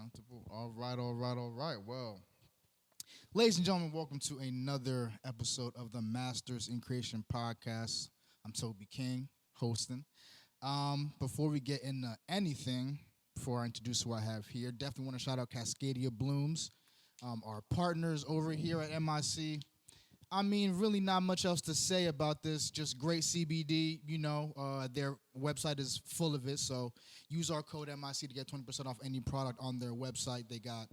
Accountable. All right, all right, all right. Well, ladies and gentlemen, welcome to another episode of the Masters in Creation podcast. I'm Toby King, hosting. Before we get into anything, before I introduce who I have here, definitely want to shout out Cascadia Blooms, our partners over here at MIC. I mean, really not much else to say about this. Just great CBD. Their website is full of it. So use our code MIC to get 20% off any product on their website. They got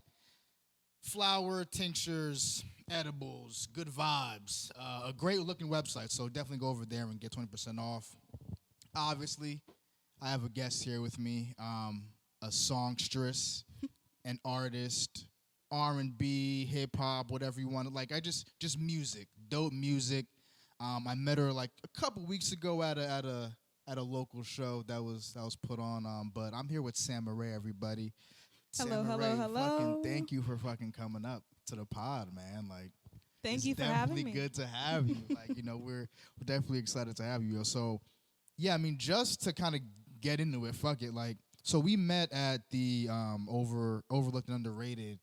flower, tinctures, edibles, good vibes. A great looking website. So definitely go over there and get 20% off. Obviously, I have a guest here with me, a songstress, an artist, R&B, hip hop, whatever you want. Like just music, dope music. I met her like a couple weeks ago at a local show that was put on. But I'm here with Samurae, everybody. Hello, Samurae, hello. Fucking thank you for fucking coming up to the pod, man. Like, Thank you for having me. Definitely good to have you. Like, we're definitely excited to have you. So, yeah, I mean, just to kind of get into it, fuck it. Like, so we met at the Overlooked and Underrated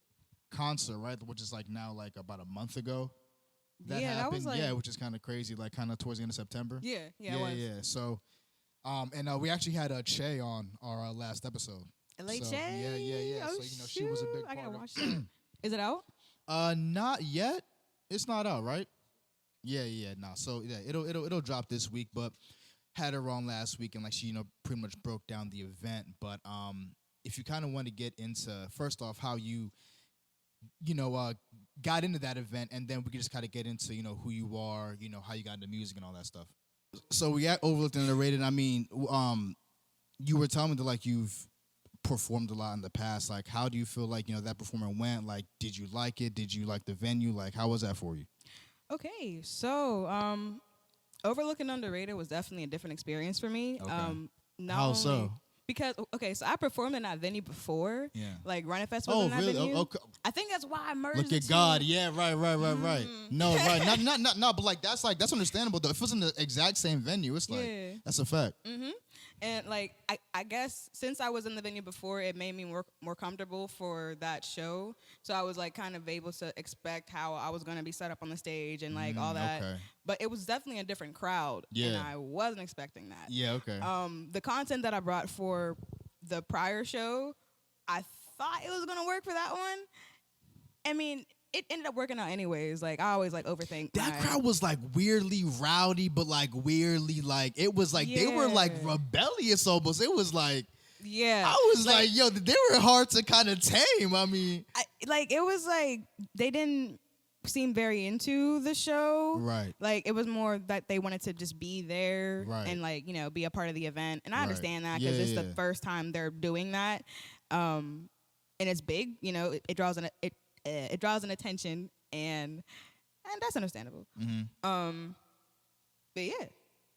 concert, right? Which is like now like about a month ago. That happened. That was like, which is kind of crazy. Like kind of towards the end of September. Yeah, it was. Yeah. So, we actually had Che on our last episode. LA So, Che. Yeah. Oh, So she was a big I part gotta of. watch that. Is it out? Not yet. It's not out, right? Yeah. Nah. So yeah, it'll drop this week, but had her on last week, and like she pretty much broke down the event. But if you kind of want to get into first off how you got into that event, and then we could just kind of get into who you are, how you got into music and all that stuff. So we got Overlooked and Underrated. I mean, you were telling me that like you've performed a lot in the past. Like, how do you feel like that performance went? Like, did you like it? Did you like the venue? Like, how was that for you? Okay, so Overlooked and Underrated was definitely a different experience for me. Okay. How so? Because so I performed in that venue before. Yeah. Like Running Fest was in that really? venue. Oh, okay. I think that's why I merged. Look the at two. God. Yeah, right. No, right. No, but like that's understandable though. If it was in the exact same venue, it's like that's a fact. Mm-hmm. And like I guess since I was in the venue before, it made me more comfortable for that show. So I was like kind of able to expect how I was gonna be set up on the stage and like all that. Okay. But it was definitely a different crowd. Yeah. And I wasn't expecting that. Yeah, okay. The content that I brought for the prior show, I thought it was gonna work for that one. I mean, it ended up working out anyways. Like I always like overthink. That crowd was like weirdly rowdy, but like weirdly like it was like they were like rebellious almost. It was like I was like yo, they were hard to kind of tame. I mean, it was like they didn't seem very into the show. Right. Like it was more that they wanted to just be there and like be a part of the event. And I understand that because it's the first time they're doing that, and it's big. It draws it draws an attention, and that's understandable. Mm-hmm. But yeah,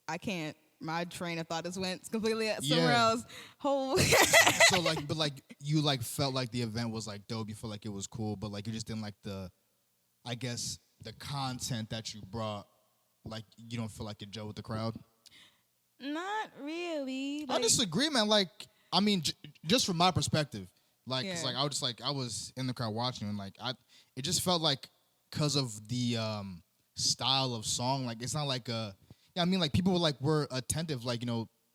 I can't. My train of thought just went completely somewhere else. So like, but like you like felt like the event was like dope. You felt like it was cool, but like you just didn't like the content that you brought. Like you don't feel like it gelled with the crowd. Not really. I disagree, man. Like I mean, just from my perspective. Like, cause like I was in the crowd watching, and like it just felt like because of the style of song, like it's not like like people were attentive, like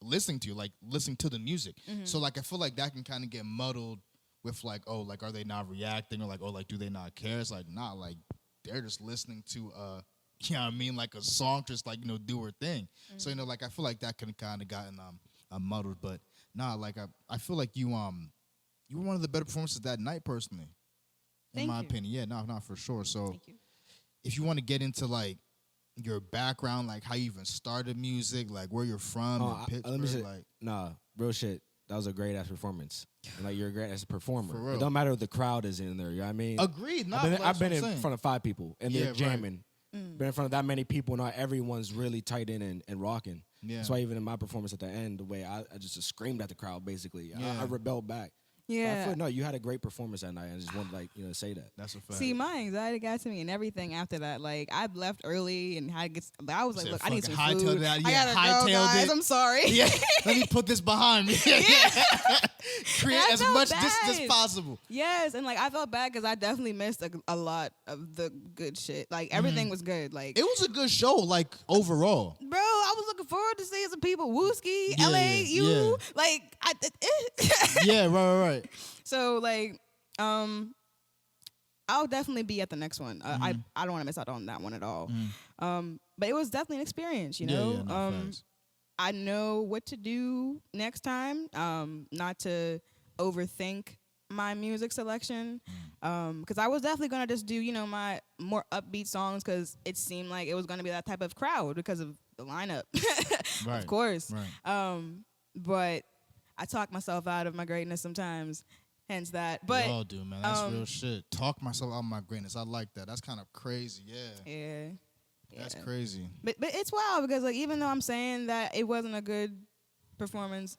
listening to the music. Mm-hmm. So like I feel like that can kind of get muddled with like like are they not reacting or like like do they not care? It's like not like they're just listening to like a song just like do her thing. Mm-hmm. So like I feel like that can kind of gotten muddled, but nah, like I feel like you were one of the better performances that night, personally, in my opinion. Yeah, no, for sure. So, if you want to get into like your background, like how you even started music, like where you're from, Pittsburgh, let me say, real shit. That was a great ass performance. And like you're a great ass performer. For real. It don't matter if the crowd is in there. You know what I mean? Agreed. I've been in front of 5 people and they're jamming. Right. Been in front of that many people, not everyone's really tight in and rocking. Yeah. That's why even in my performance at the end, the way I just screamed at the crowd, basically. I rebelled back. Yeah. No, you had a great performance that night. I just wanted to say that. That's a fact. See, my anxiety got to me and everything after that. Like, I left early and had to get. I was like, look, I need some food. I gotta go, guys. I'm sorry. Yeah, let me put this behind me. Create as much distance as possible. Yes, and like I felt bad because I definitely missed a lot of the good shit. Like everything was good. Like it was a good show. Like overall, bro, I was looking forward to seeing some people. Wooski, LA, you. Like yeah, right. So like, I'll definitely be at the next one. I don't want to miss out on that one at all. But it was definitely an experience, you know. Facts. I know what to do next time. Not to overthink my music selection. Because I was definitely gonna just do, my more upbeat songs because it seemed like it was gonna be that type of crowd because of the lineup. Right. Of course. Right. But I talk myself out of my greatness sometimes. Hence that. But we all do, man. That's real shit. Talk myself out of my greatness. I like that. That's kind of crazy. Yeah. That's crazy. But it's wild because like even though I'm saying that it wasn't a good performance,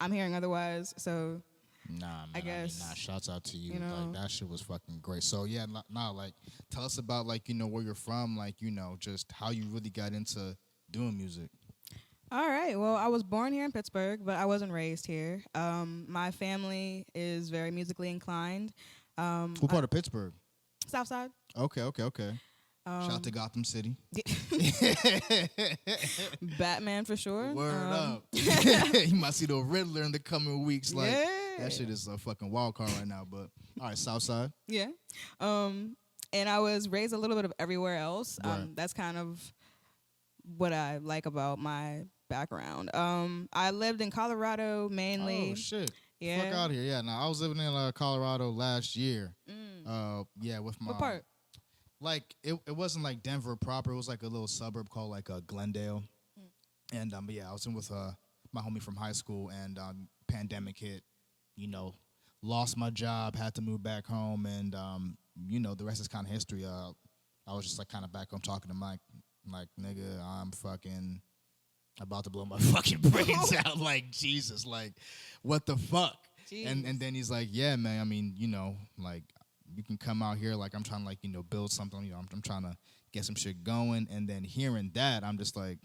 I'm hearing otherwise. So nah, man. I guess shouts out to you. Like that shit was fucking great. So yeah, like tell us about like where you're from, like just how you really got into doing music. All right. Well, I was born here in Pittsburgh, but I wasn't raised here. My family is very musically inclined. What part of Pittsburgh? South Side. Okay. Shout out to Gotham City. Batman for sure. Word up. You might see the Riddler in the coming weeks. Like that shit is a fucking wild card right now. But all right, South Side. Yeah. And I was raised a little bit of everywhere else. Right. That's kind of what I like about my background. I lived in Colorado mainly. Oh shit. Yeah. Fuck out of here. Yeah. Now I was living in Colorado last year. With my. What part? Like it wasn't like Denver proper. It was like a little suburb called like Glendale. And I was in with my homie from high school, and pandemic hit. Lost my job, had to move back home, and the rest is kind of history. I was just like kind of back home talking to Mike, like nigga, I'm fucking about to blow my fucking brains out. Like Jesus, like what the fuck? Jeez. And then he's like, yeah, man. I mean, like. You can come out here, like I'm trying to, like, build something. I'm trying to get some shit going. And then hearing that, I'm just like,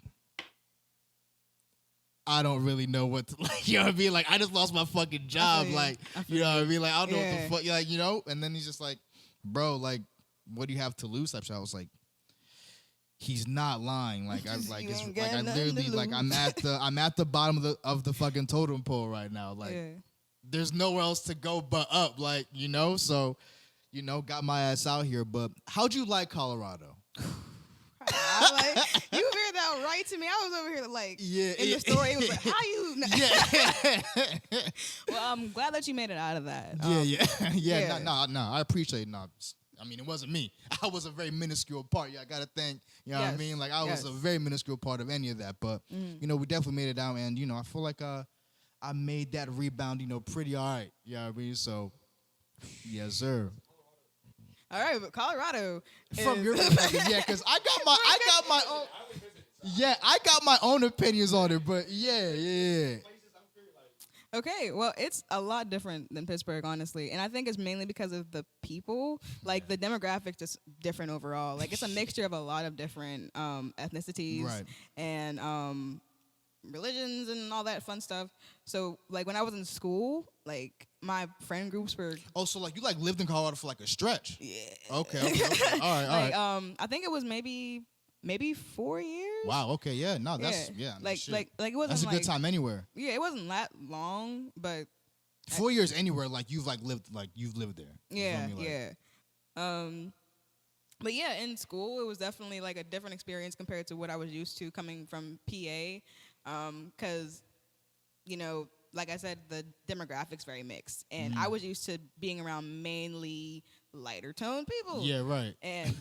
I don't really know what to, like, you know what I mean? Like, I just lost my fucking job. Like, you know what I mean? Like, I don't know what the fuck, like, And then he's just like, bro, like, what do you have to lose? Type shit. I was like, he's not lying. Like, I was like, it's, like I literally, like, I'm at the bottom of the fucking totem pole right now. Like, there's nowhere else to go but up. Like, so. Got my ass out here, but how'd you like Colorado? You heard that right to me. I was over here like, in the story, it was like, how you? Well, I'm glad that you made it out of that. No, I appreciate it. No, I mean, it wasn't me. I was a very minuscule part. I gotta think. You know what I mean? Like I was a very minuscule part of any of that, but we definitely made it out, and I feel like I made that rebound, pretty all right. You know what I mean? So, yes, sir. All right, but Colorado from your perspective, because I got my own. Yeah, I got my own opinions on it, but yeah. Okay, well, it's a lot different than Pittsburgh, honestly, and I think it's mainly because of the people. Like the demographics, just different overall. Like it's a mixture of a lot of different ethnicities and religions and all that fun stuff. So like when I was in school, like my friend groups were so like you like lived in Colorado for like a stretch. Yeah. Okay. All right. I think it was maybe 4 years. Wow. Okay. Yeah. No, that's like it wasn't. That's a good time anywhere. Yeah, it wasn't that long, but 4 years anywhere. Like you've lived there. Yeah. But yeah, in school it was definitely like a different experience compared to what I was used to coming from PA. Because, like I said, the demographics very mixed, and I was used to being around mainly lighter toned people. Yeah, right. And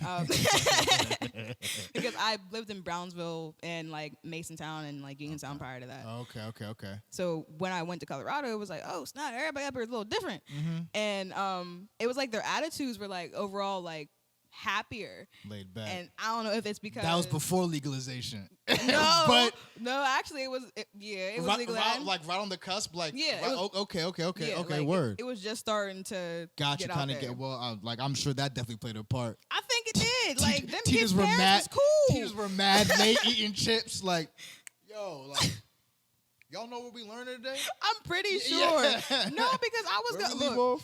because I lived in Brownsville and like Masontown and like Uniontown prior to that. Okay. So when I went to Colorado, it was like, oh snap, everybody up here is a little different, and it was like their attitudes were like overall like happier. Laid back. And I don't know if it's because that was before legalization. No, but no, actually it was legal. Right on the cusp. Like, yeah, okay, word. It was just starting to Gotcha, kind of get, well, like, I'm sure that definitely played a part. I think it did. Like, them teachers kids' were parents mad. was cool. Teachers were mad late eating chips. Like, yo, like, y'all know what we learned today? I'm pretty sure. Yeah. No, because I was going to look.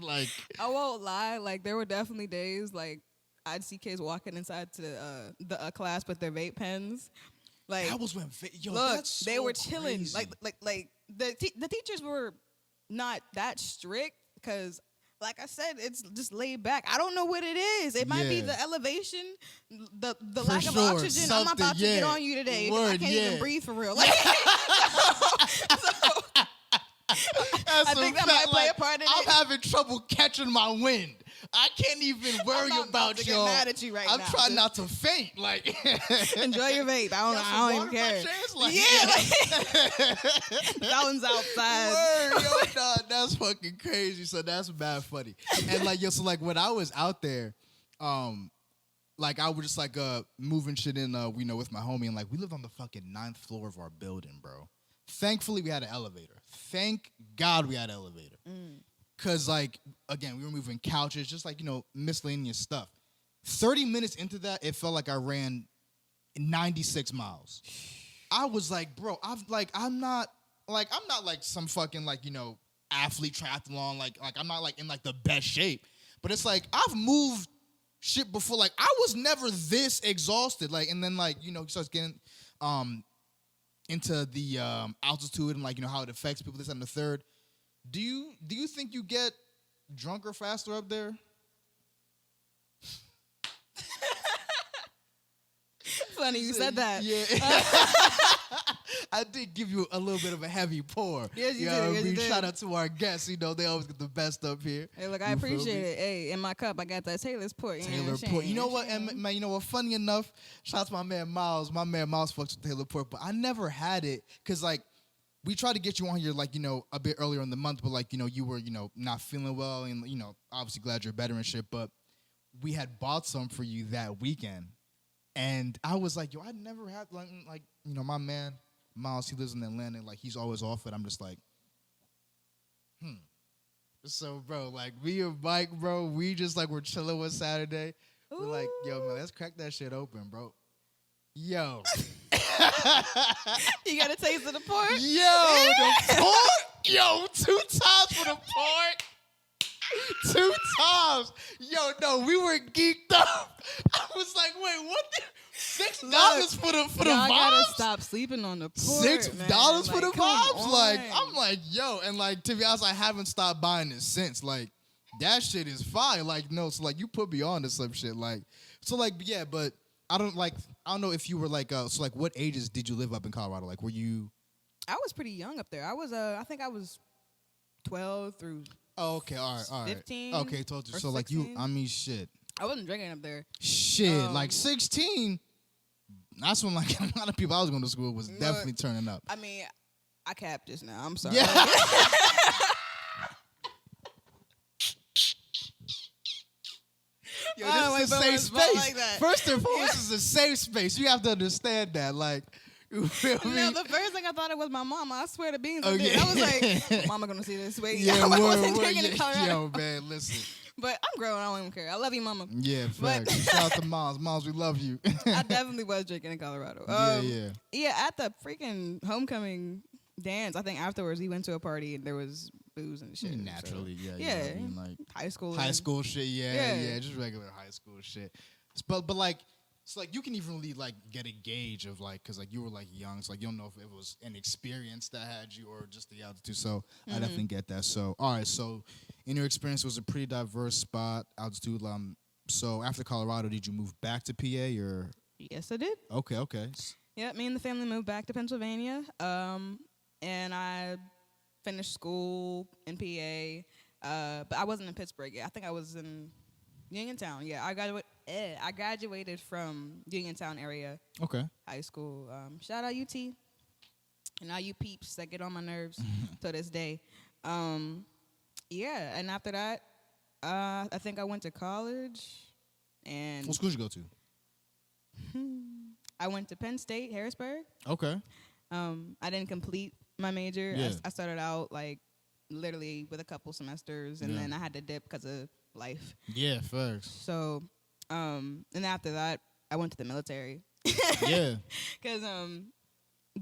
Like, I won't lie. Like, there were definitely days like I'd see kids walking inside to the class with their vape pens. Like, that was when look, that's so they were chilling. crazy. Like the teachers were not that strict because, like I said, it's just laid back. I don't know what it is. It might be the elevation, the lack of oxygen. I'm about to get on you today because I can't even breathe for real. Like, I think that might play a part in it. I'm having trouble catching my wind. I can't even worry about y'all. I'm mad at you right now. I'm trying not to faint. Like, enjoy your vape. I don't even care. Like, Fountains outside. Word, yo, nah, that's fucking crazy. So that's mad funny. And like, so like when I was out there, like I was just like moving shit in, with my homie, and like we lived on the fucking 9th floor of our building, bro. Thankfully, we had an elevator. Thank God we had an elevator. Because, like, again, we were moving couches, just like, miscellaneous stuff. 30 minutes into that, it felt like I ran 96 miles. I was like, bro, I'm not like some fucking, like, athlete triathlon. Like I'm not, like, in, like, the best shape. But it's like, I've moved shit before. Like, I was never this exhausted. Like, and then, like, he starts getting into the altitude and, like, how it affects people, this and the third. Do you think you get drunker faster up there? Funny you said that. Yeah. I did give you a little bit of a heavy pour. Yes, you did. Yes, you did. Shout out to our guests. They always get the best up here. Hey, look, I appreciate it. Hey, in my cup, I got that Taylor's Port. Taylor Port. You know what, man? You know what? Funny enough, shout out to my man Miles. My man Miles fucks with Taylor Port, but I never had it because, like, we tried to get you on here, like, a bit earlier in the month, but, like, you were, not feeling well and, obviously glad you're better and shit, but we had bought some for you that weekend. And I was like, yo, I never had, like, my man, Miles, he lives in Atlanta, like, he's always off it. I'm just like, So, bro, like, me and Mike, bro, we just, like, we're chilling one Saturday. We're like, yo, man, let's crack that shit open, bro. Yo. You got a taste of the pork? Yo, the pork? Yo, 2 times for the pork. 2 times. Yo, no, we were geeked up. I was like, wait, what the? $6 for the vibes? I gotta stop sleeping on the pork, $6 for the vibes? On. Like, I'm like, yo, and like, to be honest, I haven't stopped buying it since. Like, that shit is fire. Like, no, so like, you put me on to some shit. Like, so like, yeah, but I don't know if you were like, so like, what ages did you live up in Colorado? Like, were you? I was pretty young up there. I was, I think I was 12 through. Oh, okay, all right. 15. Okay, told you. So 16. like, you, I mean, shit. I wasn't drinking up there. Shit, like 16. That's when like a lot of people I was going to school was definitely turning up. I mean, I capped just now. I'm sorry. Yeah. Yo, this is a safe space. Like that. First and foremost, this is a safe space. You have to understand that. Like, you feel me? No, the first thing I thought it was my mama. I swear to beans. Oh, yeah. I was like, mama gonna see this. Wait, yeah, I wasn't drinking in yeah, Colorado. yo, man, listen. But I'm grown. I don't even care. I love you, mama. Yeah, facts. Shout out to Moms. Moms, we love you. I definitely was drinking in Colorado. Yeah, at the freaking homecoming dance, I think afterwards we went to a party and there was booze and shit. Naturally, so, yeah. I mean, like high school shit, yeah, just regular high school shit. But like, it's like you can even really like get a gauge of like, cause like you were like young, so like you don't know if it was an experience that had you or just the altitude. So I definitely get that. So all right, so in your experience, it was a pretty diverse spot, altitude. So after Colorado, did you move back to PA or? Yes, I did. Okay. Yeah, me and the family moved back to Pennsylvania. And I finished school in PA, but I wasn't in Pittsburgh yet. I think I was in Uniontown. Yeah, I graduated from Uniontown area. Okay. High school. Shout out UT. And all you peeps that get on my nerves to this day. Yeah, and after that, I think I went to college, and what school did you go to? I went to Penn State, Harrisburg. Okay. I didn't complete my major. Yeah. I started out like literally with a couple semesters, and then I had to dip because of life. Yeah, facts. So, and after that, I went to the military. Yeah. Because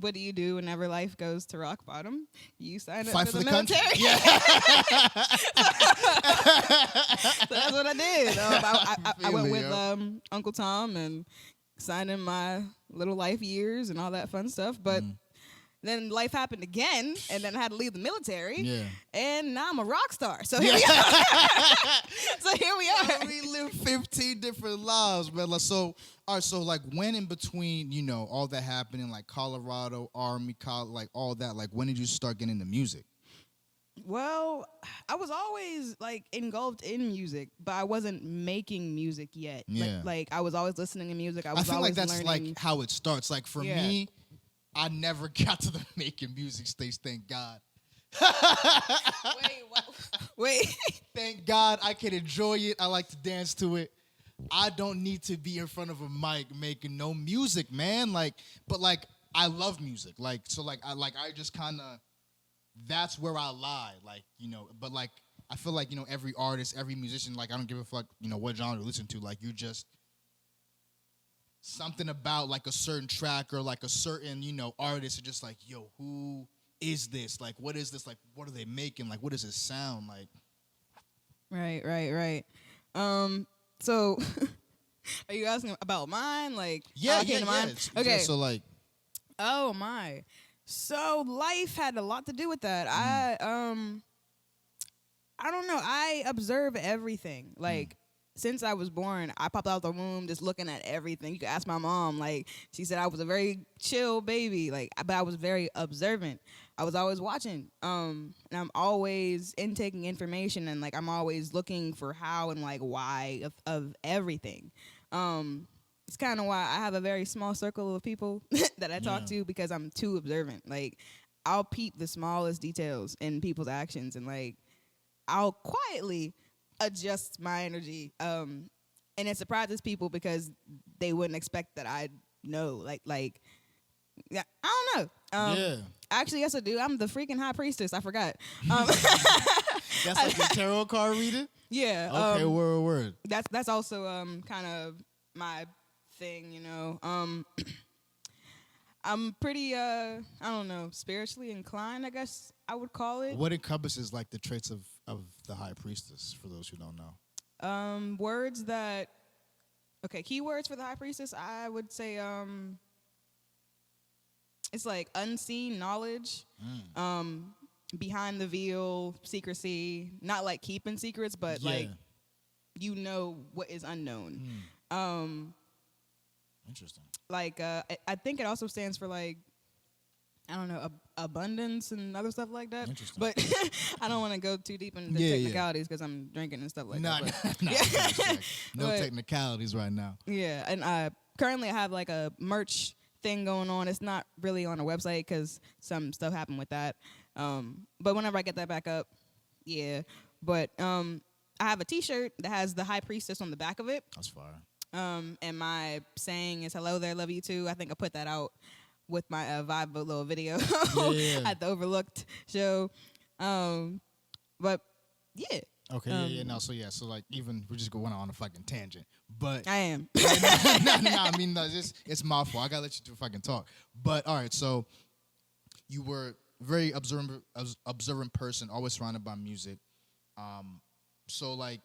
what do you do whenever life goes to rock bottom? You sign up Fight for the country. military. Yeah. So that's what I did. I went with Uncle Tom and signed in my little life years and all that fun stuff. But then life happened again, and then I had to leave the military. Yeah. And now I'm a rock star. So here we are. So here we are. We live 15 different lives, man. Like, so, all right, so, like, when in between, you know, all that happening, like, Colorado, Army, like, all that, like, when did you start getting into music? Well, I was always, like, engulfed in music, but I wasn't making music yet. Yeah. Like I was always listening to music. I feel always like that's, learning. like, how it starts. Like, for me, I never got to the making music stage, thank God. Wait. Thank God I can enjoy it. I like to dance to it. I don't need to be in front of a mic making no music, man. Like, but like I love music. Like, so like I just kind of, that's where I lie. Like, you know, but like I feel like, you know, every artist, every musician, like I don't give a fuck, you know, what genre you listen to. Like, you just, something about like a certain track or like a certain, you know, artist are just like, yo, who is this? Like, what is this? Like, what are they making? Like, what does it sound like? Right. So are you asking about mine? Like, yeah. Mine? Okay. Yeah, so like, oh my. So life had a lot to do with that. I don't know. I observe everything. Like, since I was born, I popped out the womb just looking at everything. You can ask my mom. Like, she said I was a very chill baby. Like, but I was very observant. I was always watching. And I'm always intaking information, and like I'm always looking for how and like why of everything. It's kind of why I have a very small circle of people that I talk to, because I'm too observant. Like, I'll peep the smallest details in people's actions, and like I'll quietly adjust my energy. And it surprises people because they wouldn't expect that I'd know. Like, yeah, I don't know. yeah. Actually, yes, I do. I'm the freaking high priestess. I forgot. That's like the tarot card reader? Yeah. Okay, word. That's also kind of my thing, you know. I'm pretty I don't know, spiritually inclined, I guess I would call it. What encompasses like the traits of the high priestess, for those who don't know? Words that, okay, keywords for the high priestess, I would say it's like unseen knowledge, behind the veil, secrecy, not like keeping secrets, but like you know what is unknown. Interesting. Like I think it also stands for like, I don't know, abundance and other stuff like that. Interesting. But I don't want to go too deep into technicalities because I'm drinking and stuff like that. No technicalities right now. Yeah, and currently I have like a merch thing going on. It's not really on a website because some stuff happened with that. But whenever I get that back up, yeah. But I have a T-shirt that has the high priestess on the back of it. That's fire. And my saying is "Hello there, love you too." I think I put that out with my Vibe little video at the Overlooked show. But yeah. Okay, so like even we're just going on a fucking tangent, but I am. no, I mean it's my fault. I gotta let you do fucking talk. But all right, so you were a very observant person, always surrounded by music. So like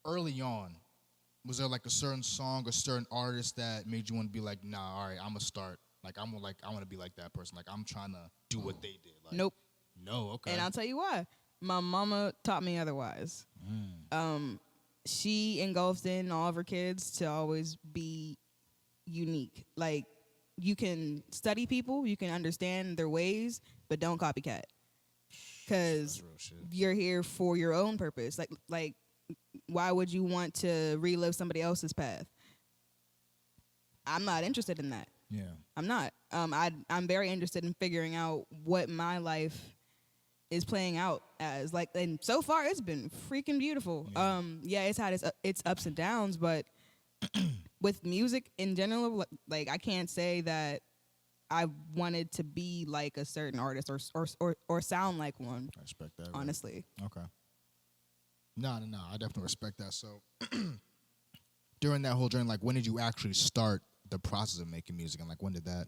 early on, was there like a certain song or certain artist that made you want to be like, nah, all right, I'm gonna start. Like I want to be like that person. Like I'm trying to do what they did. Like, Nope. No, okay. And I'll tell you why. My mama taught me otherwise. She engulfed in all of her kids to always be unique. Like, you can study people, you can understand their ways, but don't copycat. Because you're here for your own purpose. Like, why would you want to relive somebody else's path? I'm not interested in that. Yeah. I'm not. I'm very interested in figuring out what my life is playing out as. Like, and so far it's been freaking beautiful. Yeah, it's had its ups and downs, but with music in general, like I can't say that I wanted to be like a certain artist or sound like one. I respect that. Honestly. Right? Okay. No, I definitely respect that. So during that whole journey, like when did you actually start the process of making music, and like when did that?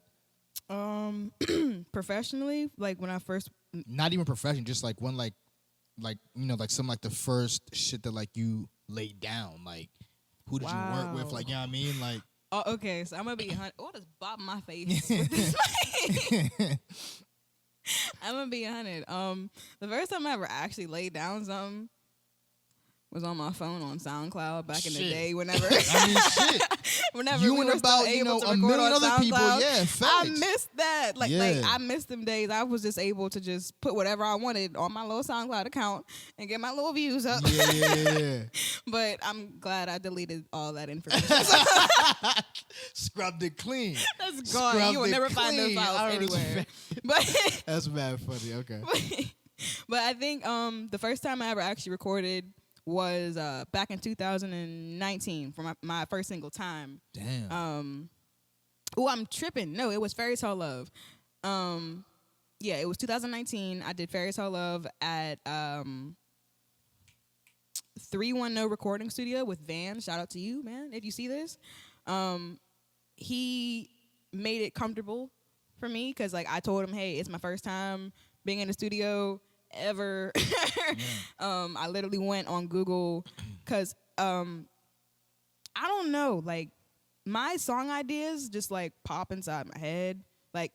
Professionally, like when I first. Not even professionally, just like when like you know, like some like the first shit that like you laid down, like who did you work with, like, you know what I mean, like. Oh, okay, so I'm gonna be 100. What is bob my face with this mic? I'm gonna be 100. The first time I ever actually laid down something was on my phone on SoundCloud back in the day. Whenever I mean, shit. Whenever you we and were about still you able know to a record million on other SoundCloud, people, yeah, facts. I missed that. Like I missed them days. I was just able to just put whatever I wanted on my little SoundCloud account and get my little views up. Yeah. But I'm glad I deleted all that information. Scrubbed it clean. That's gone. You will never find those files anywhere. But that's mad funny. Okay. But I think the first time I ever actually recorded was back in 2019 for my first single, Time. Damn. I'm tripping. No, it was Fairy Tale Love. Yeah, it was 2019. I did Fairy Tale Love at 310 Recording Studio with Van. Shout out to you, man, if you see this. He made it comfortable for me because, like, I told him, hey, it's my first time being in the studio ever. I literally went on Google because I don't know, like, my song ideas just like pop inside my head. Like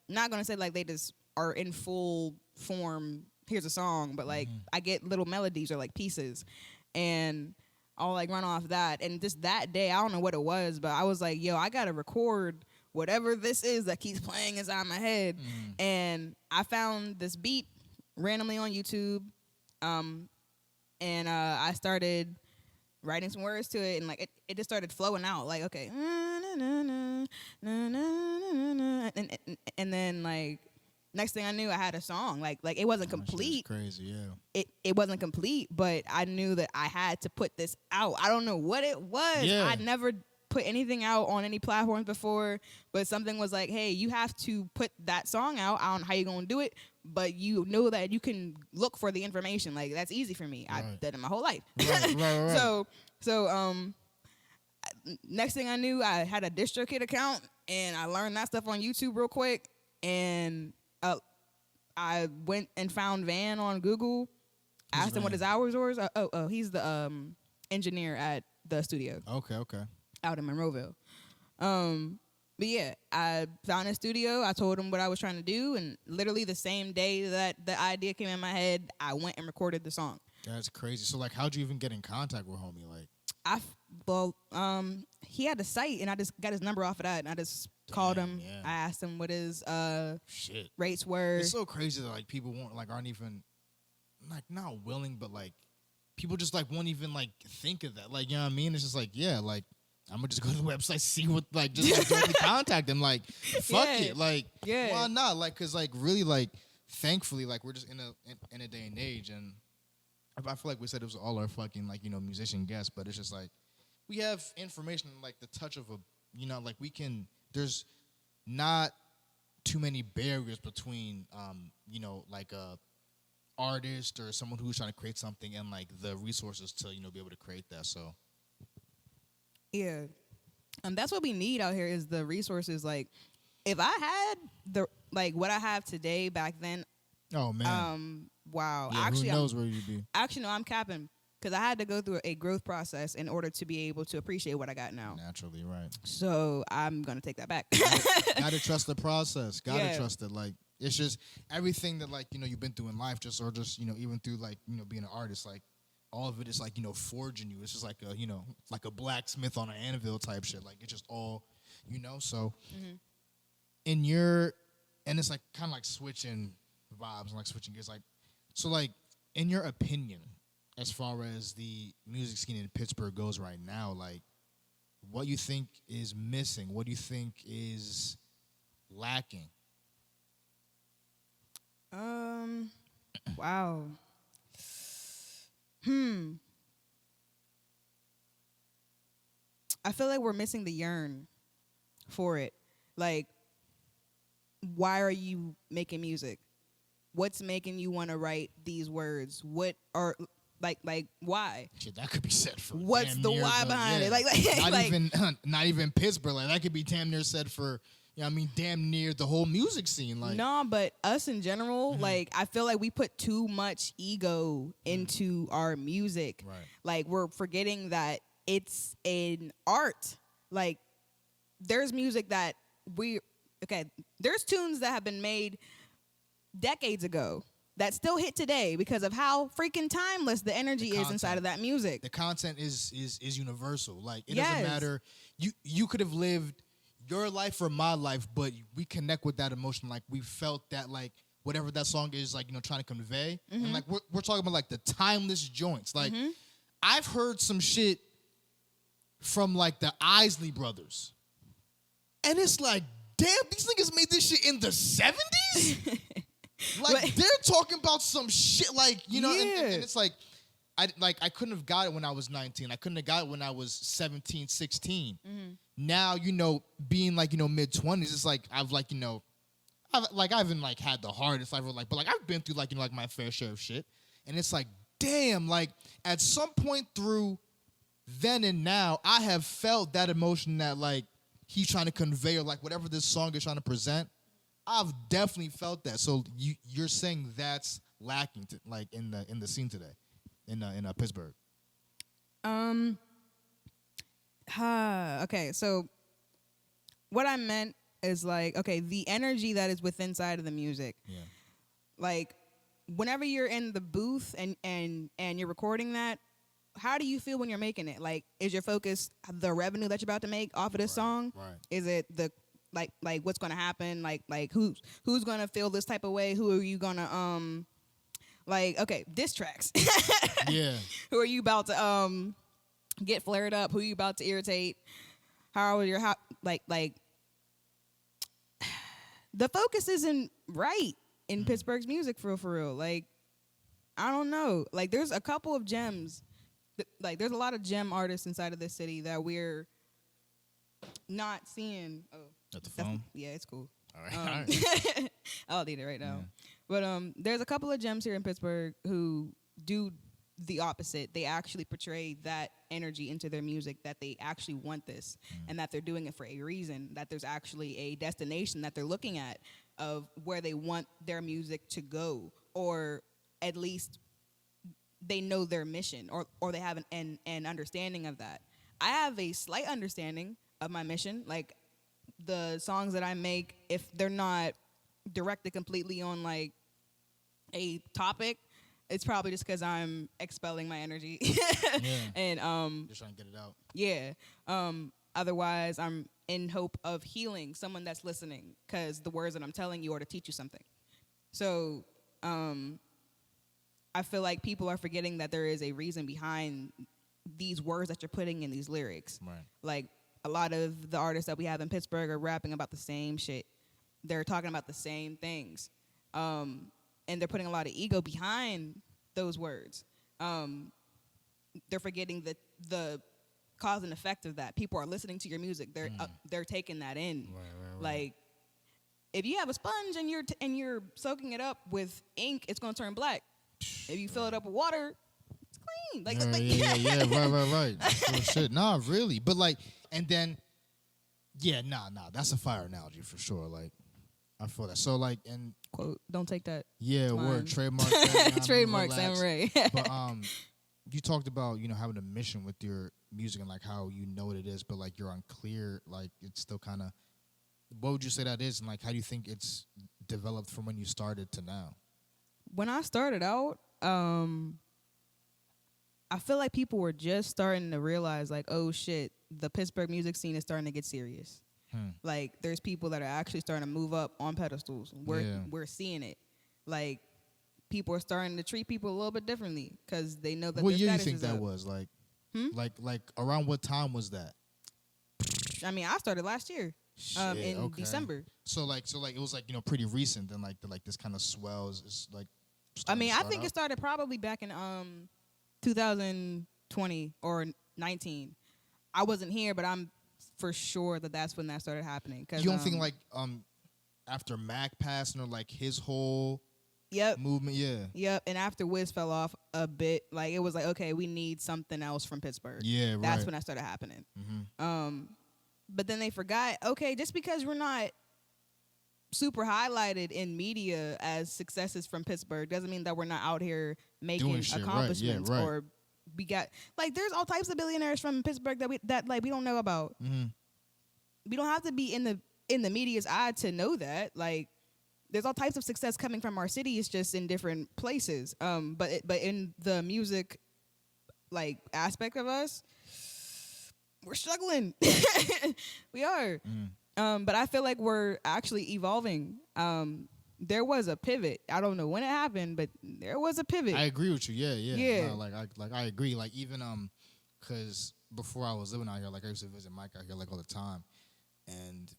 not gonna say like they just are in full form. Here's a song, but like I get little melodies or like pieces, and I'll like run off that. And just that day, I don't know what it was, but I was like, yo, I gotta record whatever this is that keeps playing inside my head. And I found this beat randomly on YouTube, and I started writing some words to it, and like it just started flowing out. Like, okay, and then like next thing I knew, I had a song. Like it wasn't complete. Crazy, yeah. It wasn't complete, but I knew that I had to put this out. I don't know what it was. Yeah. I'd never put anything out on any platforms before, but something was like, hey, you have to put that song out. I don't know how you're gonna do it, but you know that you can look for the information. Like, that's easy for me. Right. I've done it my whole life. Right. So next thing I knew, I had a DistroKid account, and I learned that stuff on YouTube real quick, and I went and found Van on Google, asked him what his hours was. He's the engineer at the studio. Okay. Out in Monroeville. But yeah, I found a studio. I told him what I was trying to do, and literally the same day that the idea came in my head, I went and recorded the song. That's crazy. So like, how'd you even get in contact with homie? Like, he had a site, and I just got his number off of that, and I just called him. Yeah. I asked him what his rates were. It's so crazy that like people aren't even like not willing, but like people just like won't even like think of that. Like, you know what I mean? It's just like, yeah, like I'm gonna just go to the website, see what like just like, directly contact them. Like, fuck it. Like, why not? Like, cause like really like thankfully like we're just in a day and age, and I feel like we said it was all our fucking like, you know, musician guests, but it's just like we have information like the touch of a, you know, like we can. There's not too many barriers between you know, like a artist or someone who's trying to create something and like the resources to, you know, be able to create that. So yeah, that's what we need out here is the resources. Like, if I had the like what I have today back then, oh man, wow. Yeah, actually, who knows where you'd be? Actually, no, I'm capping because I had to go through a growth process in order to be able to appreciate what I got now. Naturally, right. So I'm gonna take that back. Gotta trust the process. Gotta trust it. Like, it's just everything that like, you know, you've been through in life, just you know, even through like, you know, being an artist, like all of it is like, you know, forging you. It's just like a, you know, like a blacksmith on an anvil type shit. Like, it's just all, you know. So and it's like kind of like switching vibes and like switching gears. Like, so like in your opinion, as far as the music scene in Pittsburgh goes right now, like what you think is missing? What do you think is lacking? Wow. I feel like we're missing the yearn for it. Like, why are you making music? What's making you want to write these words? What are like why? Shit, that could be said for. What's the why behind it? Like not like, even not even Pittsburgh. Like that could be damn near said for. I mean, damn near the whole music scene. Like no, but us in general, like I feel like we put too much ego into our music. Right. Like we're forgetting that it's an art. Like there's music that there's tunes that have been made decades ago that still hit today because of how freaking timeless the energy is inside of that music. The content is universal. Like it doesn't matter. You could have lived your life or my life, but we connect with that emotion. Like we felt that, like whatever that song is, like trying to convey. And like we're talking about like the timeless joints. Like I've heard some shit from like the Isley Brothers, and it's like, damn, these niggas made this shit in the 70s. Like they're talking about some shit, like and it's like I couldn't have got it when I was 19. I couldn't have got it when I was 17, 16. Now, being like, mid-20s, it's like I've like, I haven't like had the hardest life, like, but like I've been through like, like my fair share of shit. And it's like, damn, like at some point through then and now, I have felt that emotion that like he's trying to convey, or like whatever this song is trying to present. I've definitely felt that. So you're saying that's lacking to, like in the scene today, in Pittsburgh. Okay, so what I meant is like, okay, the energy that is within inside of the music. Yeah. Like whenever you're in the booth and you're recording that, how do you feel when you're making it? Like, is your focus the revenue that you're about to make off of this song? Right. Is it the like what's gonna happen? Like who's gonna feel this type of way? Who are you gonna diss tracks. Yeah. Who are you about to get flared up? Who are you about to irritate? How are your the focus isn't right in Pittsburgh's music for real. Like, I don't know. Like, there's a couple of gems. Like, there's a lot of gem artists inside of this city that we're not seeing. Oh, at the phone? Yeah, it's cool. All right. I'll need it right now. Yeah. But there's a couple of gems here in Pittsburgh who do the opposite. They actually portray that energy into their music, that they actually want this and that they're doing it for a reason, that there's actually a destination that they're looking at of where they want their music to go, or at least they know their mission, or they have an understanding of that. I have a slight understanding of my mission. Like, the songs that I make, if they're not directed completely on like a topic, it's probably just because I'm expelling my energy. And just trying to get it out. Yeah. Otherwise, I'm in hope of healing someone that's listening, because the words that I'm telling you are to teach you something. So I feel like people are forgetting that there is a reason behind these words that you're putting in these lyrics. Right. Like, a lot of the artists that we have in Pittsburgh are rapping about the same shit. They're talking about the same things. And they're putting a lot of ego behind those words. They're forgetting the cause and effect of that. People are listening to your music. They're taking that in. Right. Like, if you have a sponge and you're soaking it up with ink, it's gonna turn black. If you fill it up with water, it's clean. Right. Oh, shit. Nah, really. But like, and then, nah. That's a fire analogy for sure. Like, I feel that. So like, and quote, don't take that. Yeah, word, trademark that. Trademark Samurae. But you talked about, having a mission with your music and like how you know what it is, but like you're unclear, like it's still kind of, what would you say that is, and like how do you think it's developed from when you started to now? When I started out, I feel like people were just starting to realize, like, oh shit, the Pittsburgh music scene is starting to get serious. Like, there's people that are actually starting to move up on pedestals. We're seeing it. Like, people are starting to treat people a little bit differently because they know that. What year do you think that was? Like, like around what time was that? I mean, I started last year, in December. So like it was like pretty recent. Then like this kind of swells. It's like I mean, I think it started probably back in 2020 or 19. I wasn't here, but I'm for sure that's when that started happening. You don't think like after Mac passed or like his whole movement? Yeah. Yep. And after Wiz fell off a bit, like it was like, okay, we need something else from Pittsburgh. Yeah, right. That's when that started happening. Mm-hmm. But then they forgot, okay, just because we're not super highlighted in media as successes from Pittsburgh doesn't mean that we're not out here making accomplishments. Right. Or we got like there's all types of billionaires from Pittsburgh that we don't know about. Mm-hmm. We don't have to be in the media's eye to know that. Like there's all types of success coming from our city. It's just in different places. But in the music like aspect of us, we're struggling. We are. But I feel like we're actually evolving. There was a pivot. I don't know when it happened, but there was a pivot. I agree with you. Yeah. No, I agree. Like even because before I was living out here, like I used to visit Mike out here like all the time, and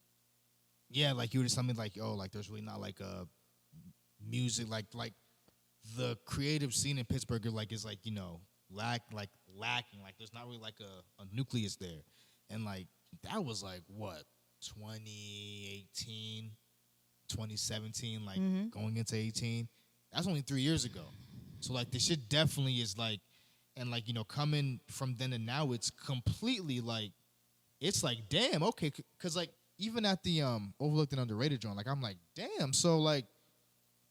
yeah, like you were just telling me like, oh, like there's really not like a music like the creative scene in Pittsburgh like is like lacking. Like there's not really like a nucleus there, and like that was like what 2018, 2017, like going into 18. That's only 3 years ago. So like the shit definitely is like, and like coming from then to now, it's completely like, it's like damn, okay, because like even at the overlooked and underrated joint, like I'm like damn, so like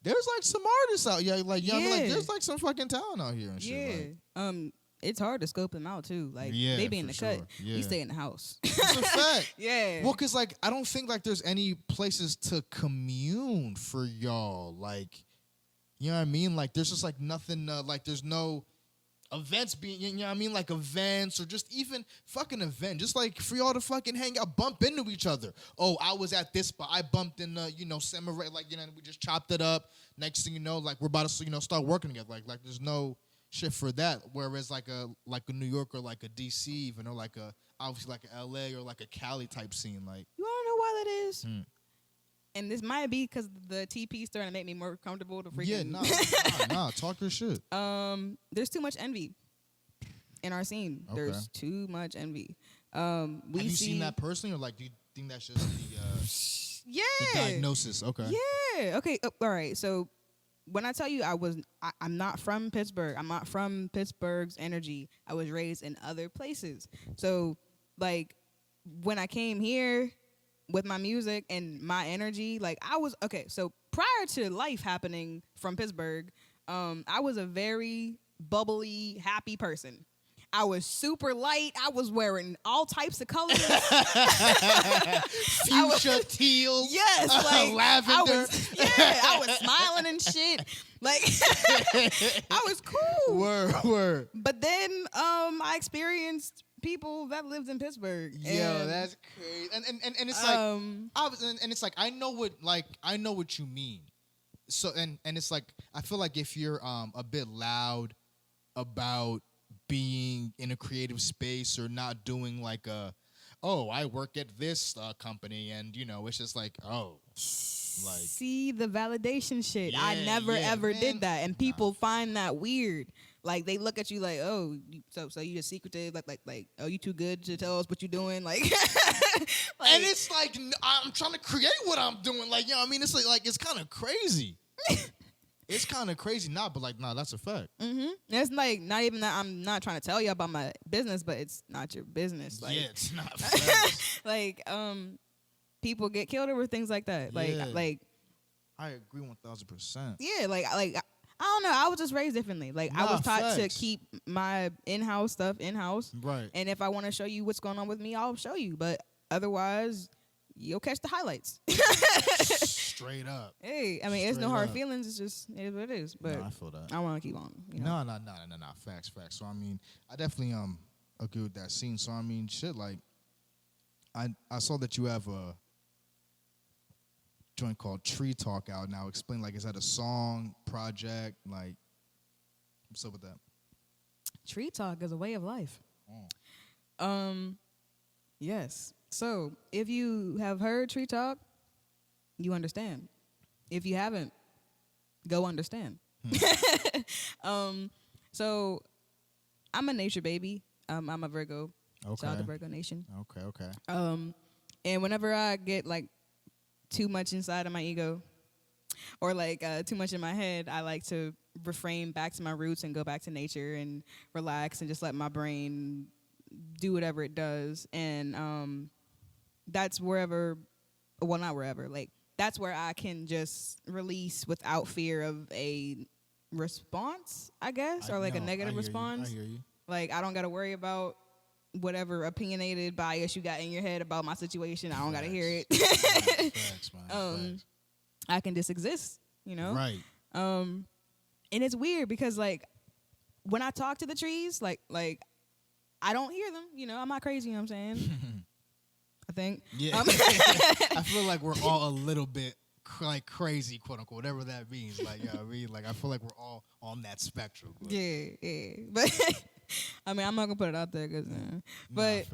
there's like some artists out here, like I mean, like there's like some fucking talent out here and shit. Like, it's hard to scope them out too. Like they be in the cut. You stay in the house. It's a fact. Yeah. Well, cause like I don't think like there's any places to commune for y'all. Like, you know what I mean? Like there's just like nothing. Like there's no events being. You know what I mean? Like events or just even fucking event. Just like for y'all to fucking hang out, bump into each other. Oh, I was at this spot. I bumped in Samurae. Like we just chopped it up. Next thing you know, like we're about to start working together. Like there's no shit for that. Whereas like a New York or like a DC even or like a obviously like a LA or like a Cali type scene. Like you wanna know why that is? And this might be because the TP starting to make me more comfortable to freaking nah, talk your shit. There's too much envy in our scene. Okay. There's too much envy. Have you seen that personally, or like do you think that's just the the diagnosis? Okay. Yeah. Okay. All right. So when I tell you I'm not from Pittsburgh. I'm not from Pittsburgh's energy. I was raised in other places. So like when I came here with my music and my energy, like I was okay. So prior to life happening from Pittsburgh, I was a very bubbly, happy person. I was super light. I was wearing all types of colors. Fuchsia, teal. Yes, like lavender. I was smiling and shit. Like I was cool. Word. But then I experienced people that lived in Pittsburgh. Yeah, that's crazy. And it's like and it's like I know what you mean. So and it's like I feel like if you're a bit loud about being in a creative space or not doing like I work at this company and it's just like like see the validation shit. Yeah, I never ever did that, and people find that weird. Like they look at you like, oh, so you just secretive, like, oh, you too good to tell us what you doing, like. And it's like I'm trying to create what I'm doing, like I mean, it's like it's kind of crazy. It's kind of crazy, but that's a fact. It's like not even that I'm not trying to tell you about my business, but it's not your business. Like, yeah, it's not. Facts. Like people get killed over things like that. Like I agree 1,000%. Yeah, like I don't know. I was just raised differently. Like I was taught to keep my in-house stuff in-house. Right. And if I want to show you what's going on with me, I'll show you. But otherwise, you'll catch the highlights. Straight up. Hey, I mean, it's no hard feelings. It's just it is what it is. But I feel that. I want to keep on. No. Facts. So I mean, I definitely agree with that scene. So I mean, shit. Like, I saw that you have a joint called Tree Talk out now. Explain, like, is that a song project? Like, what's up with that? Tree Talk is a way of life. Yes. So if you have heard Tree Talk, you understand. If you haven't, go understand. So I'm a nature baby. I'm a Virgo. Okay. Shout out to Virgo Nation. Okay. And whenever I get like too much inside of my ego, or like too much in my head, I like to refrain back to my roots and go back to nature and relax and just let my brain do whatever it does. And that's wherever, well, not wherever, like that's where I can just release without fear of a response, I guess, or like a negative response. I hear you. Like I don't got to worry about whatever opinionated bias you got in your head about my situation. I don't got to hear it. Facts, man. Facts. I can just exist, you know? Right. And it's weird because like when I talk to the trees, like I don't hear them, you know? I'm not crazy, you know what I'm saying? I think. Yeah. I feel like we're all a little bit like crazy, quote unquote, whatever that means. Like, you know what I mean? Like I feel like we're all on that spectrum. But. Yeah. But I mean, I'm not gonna put it out there because but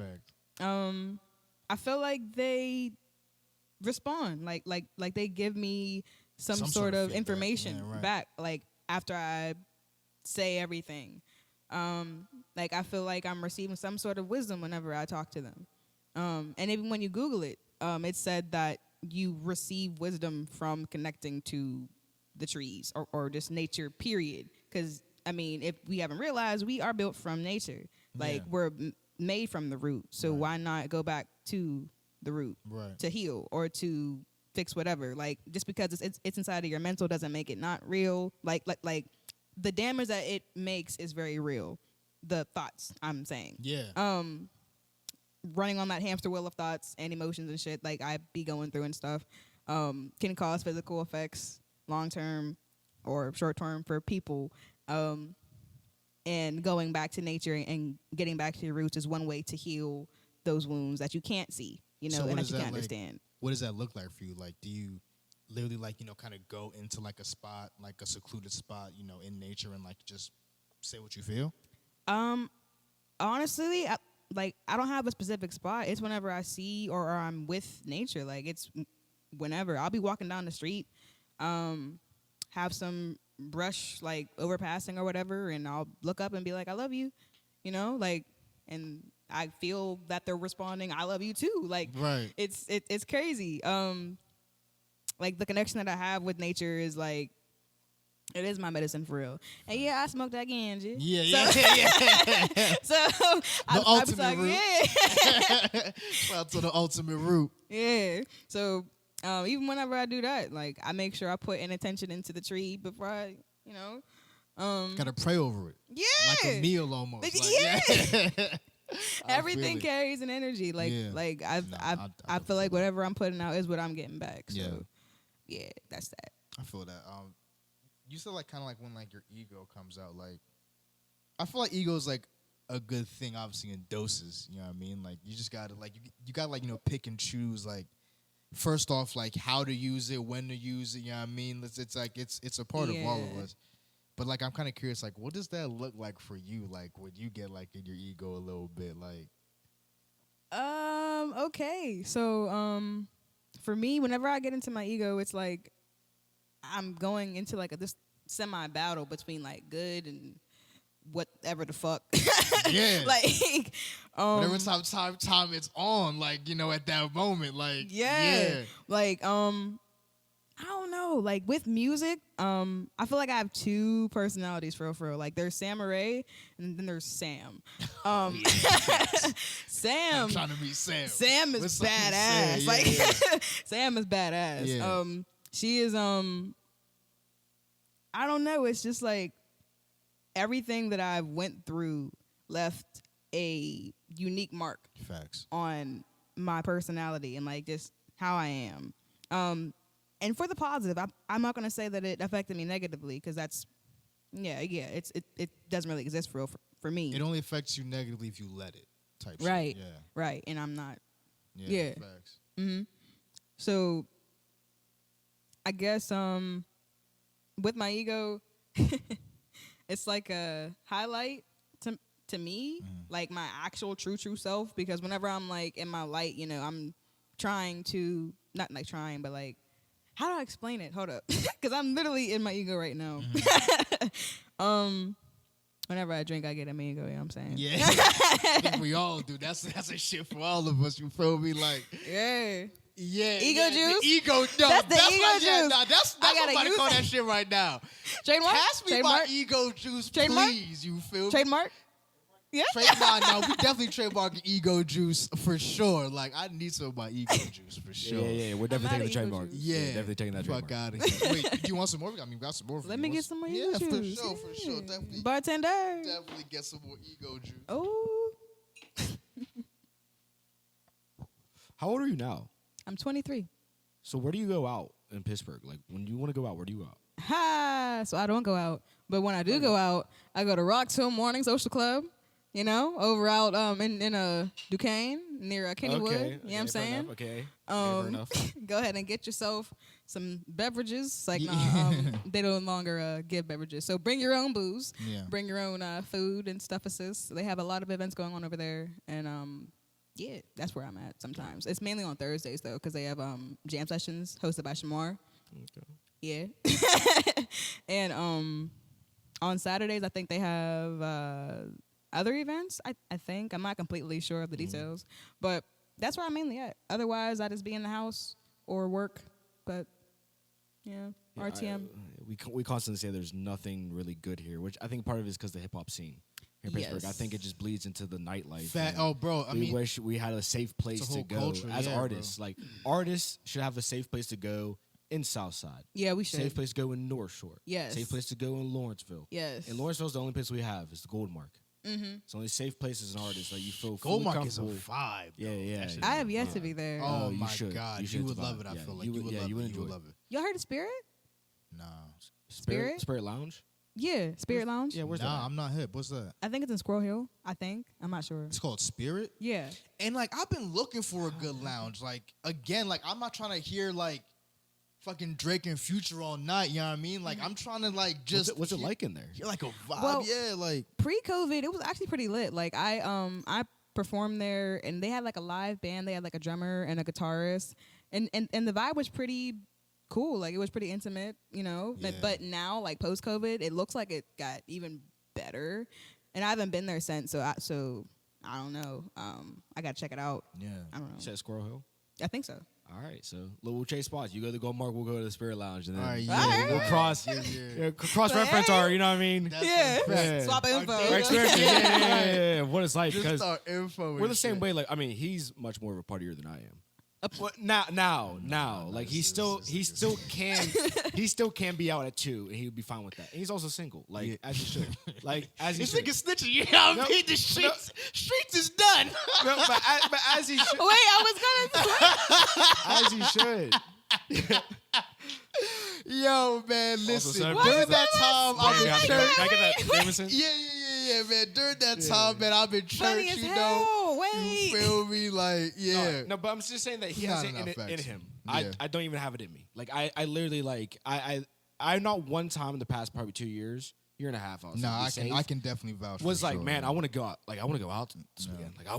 I feel like they respond like they give me some sort of information back like after I say everything. Like I feel like I'm receiving some sort of wisdom whenever I talk to them. And even when you Google it, it said that you receive wisdom from connecting to the trees or just nature, period. Because I mean, if we haven't realized, we are built from nature. Like we're made from the root. So why not go back to the root to heal or to fix whatever? Like just because it's inside of your mental doesn't make it not real. Like the damage that it makes is very real. The thoughts, I'm saying. Yeah. Running on that hamster wheel of thoughts and emotions and shit like I be going through and stuff can cause physical effects long term or short term for people. And going back to nature and getting back to your roots is one way to heal those wounds that you can't see, you know, and that you can't understand. What does that look like for you? Like, do you literally, like, you know, kind of go into, like, a spot, like a secluded spot, you know, in nature and, like, just say what you feel? Honestly, I don't have a specific spot. It's whenever I see or I'm with nature. Like, it's whenever. I'll be walking down the street, have some brush, like, overpassing or whatever, and I'll look up and be like, I love you, you know? Like, and I feel that they're responding, I love you too. Like, it's crazy. Like, the connection that I have with nature is, like, it is my medicine for real. And yeah, I smoke that ganja. Yeah. So the ultimate root. Shout out to the ultimate root. Yeah. So even whenever I do that, like I make sure I put an intention into the tree before I, you know. Gotta pray over it. Yeah. Like a meal almost. Like, yeah. Everything carries an energy. Like I feel like whatever I'm putting out is what I'm getting back. So yeah, that's that. I feel that. You said like kind of like when like your ego comes out, like I feel like ego is like a good thing, obviously in doses. You know what I mean? Like you just gotta like you gotta like, you know, pick and choose. Like first off, like how to use it, when to use it. You know what I mean? It's like it's a part of all of us. But like I'm kind of curious, like what does that look like for you? Like would you get like in your ego a little bit? Like okay, so for me, whenever I get into my ego, it's like I'm going into like this semi-battle between like good and whatever the fuck. Yeah. Like whatever time it's on, like, you know, at that moment, like yeah. Like I don't know, like with music, I feel like I have two personalities for real. Like there's Samurae and then there's Sam. Sam. I'm trying to meet Sam. Sam is badass. Like Sam is badass. Yeah. She is I don't know, it's just like everything that I went through left a unique mark on my personality and like just how I am. And for the positive, I'm not going to say that it affected me negatively because that's it doesn't really exist for me. It only affects you negatively if you let it type right. shit. Yeah. Right. And I'm not. Yeah. Facts. Mm-hmm. So I guess with my ego, it's like a highlight to me, like my actual true self, because whenever I'm like in my light, you know, I'm trying to, not like trying, but like how do I explain it? Hold up, because I'm literally in my ego right now. Whenever I drink, I get a ego. You know what I'm saying? Yeah, I think we all do. That's a shit for all of us. You feel me? Like, yeah. Ego juice? The ego, no. That's the ego what, juice. Yeah, nah, that's I what I'm about to call use that shit right now. Trademark? Pass me Trademark? my ego juice, Trademark? please. You feel me? Trademark? Yeah. Trademark, no, we definitely trademark ego juice for sure. Like, I need some of my ego juice for sure. Yeah. We're definitely taking the trademark. Yeah, definitely taking that trademark. Fuck out of here. Wait, do you want some more? We got some more. Let me get some more ego juice. For sure. Definitely. Bartender. Definitely get some more ego juice. Oh. How old are you now? I'm 23. So where do you go out in Pittsburgh? Like, when you want to go out, where do you go out? Ha! So I don't go out. But when I do go out, I go to Rock Till Morning Social Club, you know, over out in Duquesne, near Kennywood. You know what I'm saying? Okay. Fair enough. Go ahead and get yourself some beverages. It's like, they no longer give beverages. So bring your own booze. Yeah. Bring your own food and stuff assist. They have a lot of events going on over there. And, yeah, that's where I'm at sometimes. It's mainly on Thursdays, though, because they have jam sessions hosted by Shamar. Okay. Yeah. And on Saturdays, I think they have other events, I think. I'm not completely sure of the details. But that's where I'm mainly at. Otherwise, I just be in the house or work. But, yeah, RTM. We constantly say there's nothing really good here, which I think part of it is because the hip-hop scene. Here in Pittsburgh, I think it just bleeds into the nightlife. Oh, bro, I mean, wish we had a safe place to go culture, as yeah, artists. bro. Like, artists should have a safe place to go in Southside. Yeah, we should. Safe place to go in North Shore. Yes. Safe place to go in Lawrenceville. Yes. And Lawrenceville's the only place we have. It's the Goldmark. Mm-hmm. It's the only safe place as an artist. Like, you feel fully Goldmark is a comfortable. vibe. Yeah. I have yet to be there. Oh, you my should. God. You should. You would It's a love vibe. it, I Yeah, feel like. you You would love it. you would You enjoy would it. love it. Y'all heard of Spirit? Nah. Spirit? Spirit Lounge? Yeah, Spirit Lounge. Yeah, where's that? Nah, I'm not hip. What's that? I think it's in Squirrel Hill. I think. I'm not sure. It's called Spirit? Yeah. And, like, I've been looking for a good lounge. Like, again, like, I'm not trying to hear, like, fucking Drake and Future all night, you know what I mean? Like, I'm trying to, like, just... What's it like in there? You're like a vibe, Well, yeah, like... Pre-COVID, it was actually pretty lit. Like, I performed there, and they had, like, a live band. They had, like, a drummer and a guitarist. And the vibe was pretty cool. Like, it was pretty intimate, you know? Yeah. But now, like, post-COVID, it looks like it got even better. And I haven't been there since, so I don't know. I got to check it out. Yeah. I don't know. You said Squirrel Hill? I think so. All right, so we'll chase spots. You go to Goldmark, we'll go to the Spirit Lounge, and then All right, yeah. we'll cross reference Hey. our, you know what I mean? That's Yeah. a fact. Yeah. Swap info. Our Our experience, yeah. What it's like, Just because our info. we're the same way. Like, I mean, he's much more of a partier than I am. But now, like he still can be out at 2, and he would be fine with that. And he's also single, like as he should, like as he This should. nigga snitching. You know what I mean? The streets is done. No, but as he should, Wait, I was as he should. Yo, man, listen. said- During that time, I've been Can church. I get that, Jameson? Yeah, man. During that time, man, I've been funny church. as You hell. know, Wait. you feel me? Like, yeah. No, but I'm just saying that he Not has it enough in facts. him. Yeah. I don't even have it in me. Like I literally like I not one time in the past probably 2 years, year and a half. No, I can definitely vouch. Was for like, sure, man, I want to go out. Like I want to go out this No. weekend. Like I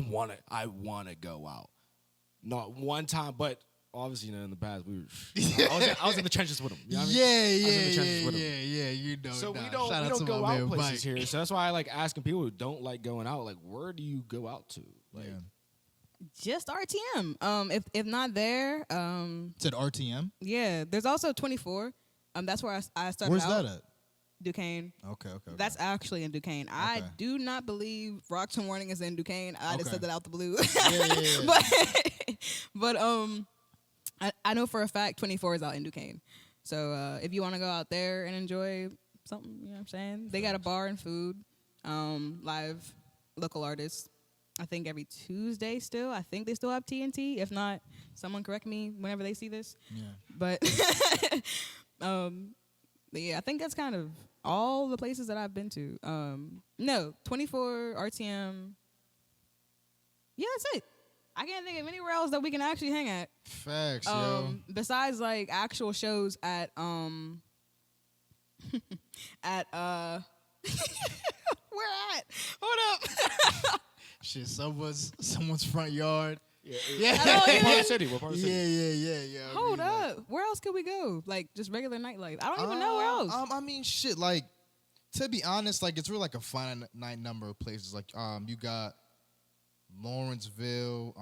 want to go out. Not one time, but obviously, you know, in the past we were. I was in the trenches with him. You know what I mean? I was in the trenches with him. Yeah. You know. So nah, we shout out don't to go my out man, places Mike. here. So that's why I like asking people who don't like going out, like, where do you go out to? Like, Yeah. Just RTM. If not there, Said RTM. yeah. There's also 24. That's where I started. Where's out. that at? Duquesne. Okay. That's actually in Duquesne. I Okay. do not believe Rock Till Morning is in Duquesne. I just Okay. said that out the blue. Yeah. but I know for a fact 24 is out in Duquesne. So if you want to go out there and enjoy something, you know what I'm saying? They got a bar and food, live local artists. I think every Tuesday still. I think they still have TNT. If not, someone correct me whenever they see this. Yeah. But yeah, I think that's kind of all the places that I've been to. No, 24, RTM. Yeah, that's it. I can't think of anywhere else that we can actually hang at. Facts, yo. Besides like actual shows at at where at? Hold up. Shit, someone's front yard. Yeah. What part of the city? Yeah. Hold up. Where else could we go? Like just regular nightlife. I don't even know where else. I mean, shit. Like, to be honest, like it's really like a finite number of places. Like, you got Lawrenceville.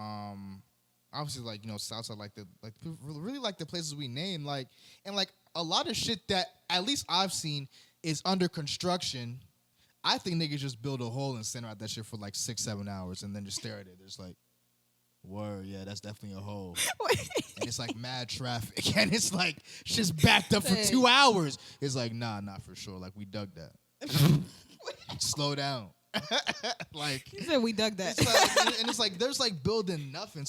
Obviously, like, you know, Southside, like really like the places we name. Like, and like a lot of shit that at least I've seen is under construction. I think niggas just build a hole and center out that shit for like 6-7 hours and then just stare at it. It's like, word, yeah, that's definitely a hole. And it's like mad traffic. And it's like, just backed up for 2 hours. It's like, nah, not for sure. Like, we dug that. Slow down. Like, you said we dug that. It's like, and it's like, there's like building nothing.